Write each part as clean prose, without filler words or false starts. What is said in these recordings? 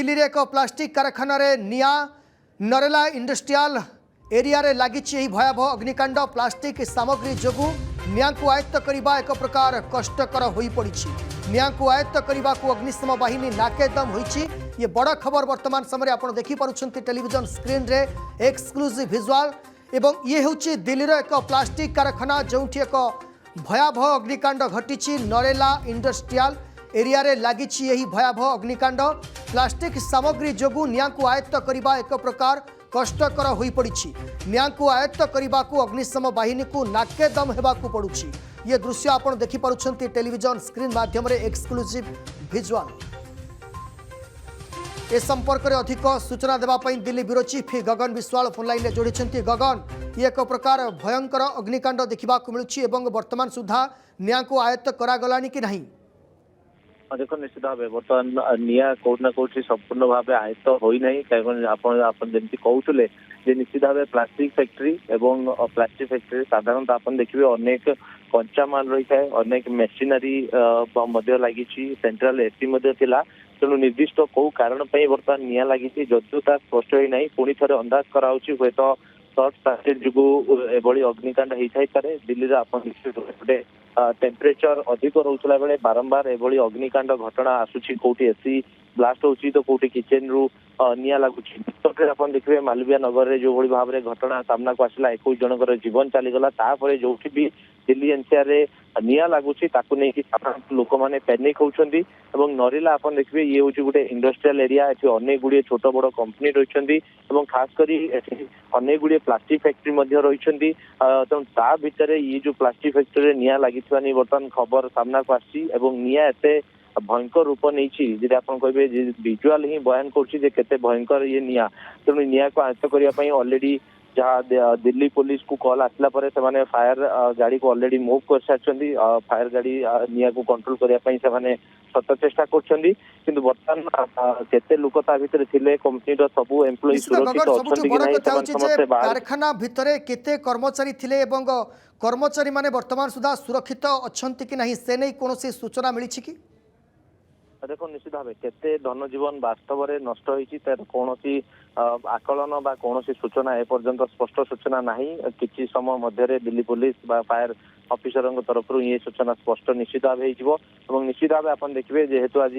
दिल्ली रे एक प्लास्टिक कारखाना रे निया नरेला इंडस्ट्रियल एरिया रे लागिछि भयावह अग्निकांड प्लास्टिक सामग्री जोगु निया को आयत्त करबा एक प्रकार कष्टकर होई पड़िछि। निया को आयत्त करबा को अग्निशम बाहिनी नाकेदम होइछि। ये बड़ खबर वर्तमान समय आपण देखि पारुछंती टेलीविजन स्क्रीन रे एक्सक्लूसिव विजुअल एवं ये होछि दिल्ली रे एक प्लास्टिक कारखाना जोंठी एक भयावह अग्निकांड घटिछि। नरेला इंडस्ट्रियल एरिया रे लागिछि यही भयावह अग्निकांड प्लास्टिक सामग्री जोगु निया को आयत्त करबा एक प्रकार कष्टकर होई पड़िछि। निया को आयत्त करबा को अग्निशम बाहिनी को नाकेदम हेबा को पड़ुछि। ये दृश्य आपण देखि पारुछंती टेलीविजन स्क्रीन माध्यम रे एक्सक्लूसिव विजुअल। ए संपर्क में अधिक सूचना देवाई दिल्ली ब्यूरो चीफ गगन विश्वाल फोन लाइन में जोड़ी। गगन, ये एक प्रकार भयंकर अग्निकांड देखा मिलूँ वर्तमान सुधा निया को आयत्त करागलानी कि नहीं? देखो निश्चित भाव बर्तमान निया कौटना कौटी संपूर्ण भाव आयत्त होना जमी कहते निश्चित भाव प्लास्टिक फैक्ट्री एवं प्लास्टिक फैक्ट्री साधारणतः आप देखिए अनेक कंचामाल रही है, अनेक मेसिनरी लगी सेंट्रल एसी थिला। तेणु निर्दिष्ट कौ कारण बर्तमान निया लगी जदिव स्पष्ट होना पुणी थे अंदाज कराऊँ हे तो सर्ट सर्किट जो एभली अग्निकांड हो थाईपे। दिल्ली में आप गोटे टेम्परेचर अधिक रोला बेले बारंबार एभली अग्निकांड घटना आसूची कौटी एसी ब्लास्ट होची तो कौटी किचेन रु निया लगुची। आप देखिए मालविया नगर में जो भाव में घटना सामना को आसला 21 जनकर जीवन चलीगला तापर जो भी दिल्ली एनसीआर रे निया लगुची ताकू नहीं साधारण लोक मैंने पैनिक होउछंदी। नरेला आप देखिए ये हूँ गोटे इंडस्ट्रियल एरिया ये अनेक गुड़िए छोट बड़ कंपनी रही खास करी अनेक गुड़िए प्लास्टिक फैक्ट्री रही। तेणु ता भितर ये जो प्लास्टिक फैक्ट्री निया लगी बर्तमान खबर सामना को आसी निया एते भयंकर रूप नहीं आप कहे विजुआल ही बयान करते भयंकर ये निया। तेणु निया को आयत्त करने ऑलरेडी जहाँ दिल्ली पुलिस को कॉल आसला से फायर गाड़ी को ऑलरेडी मूव कर सारी फायर गाड़ी निया को कंट्रोल करने से सत चेष्टा कर बर्तमान केते लोक भितर थिले कंपनी सबू एम्प्लॉय सुरक्षित कारखाना भितर केते कर्मचारी थिले एवं कर्मचारी माने वर्तमान सुधा सुरक्षित अछंती कि नहीं से नहीं कोनोसी सूचना मिली कि? देखो निश्चित भाव केते धन जीवन वास्तव में नष्ट होती कौन आकलन बा कौन सूचना एपर्यंत स्पष्ट सूचना नहीं। किसी समय मध्य दिल्ली पुलिस बा फायर ऑफिसर तरफ ये सूचना स्पष्ट निश्चित भाव हो निश्चित भाव आप देखिए जेहेतु आज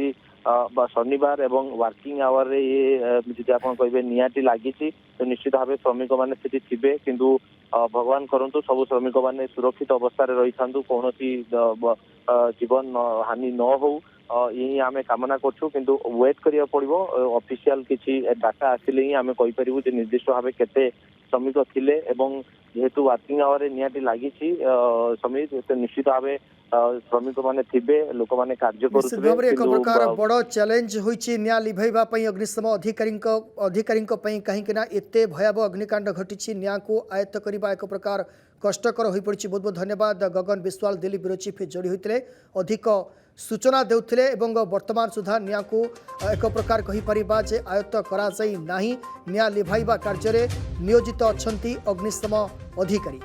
शनिवार एवं वर्किंग आवर रे ये जी आप कहे नियाटी लगी तो निश्चित भाव श्रमिक मैंने थे किंतु भगवान करंतु सब श्रमिक मैंने सुरक्षित अवस्था रही था कौन जीवन हानि न हो यही आम कामना करूँ किंतु वेट करिया पड़ो ऑफिशियल किसी डाटा आसिले ही आम कहीपर निर्दिष्ट भाव केते श्रमिक थिले जेहेतु वर्किंग आवर नियाटी लगी समित निश्चित भाव श्रमिक मैंने थे लोक मैंने कार्य प्रकार बड़ चैलेंज होइछि निया लिभैबा पई अग्निशम अधिकारी कहीं एते भयावह अग्निकांड घटी निया को आयत्त करबा एक प्रकार कष्टकर हो पड़ी। बहुत बहुत धन्यवाद गगन विश्वाल दिल्ली ब्यूरो चीफ जोड़ी होते अधिक सूचना देउथिले एवं वर्तमान सुधा निया को एक प्रकार कहि परिबा जे आयत्त करा जाई नाही निया लिभाइबा कार्य रे नियोजित अछंती अग्निशम अधिकारी।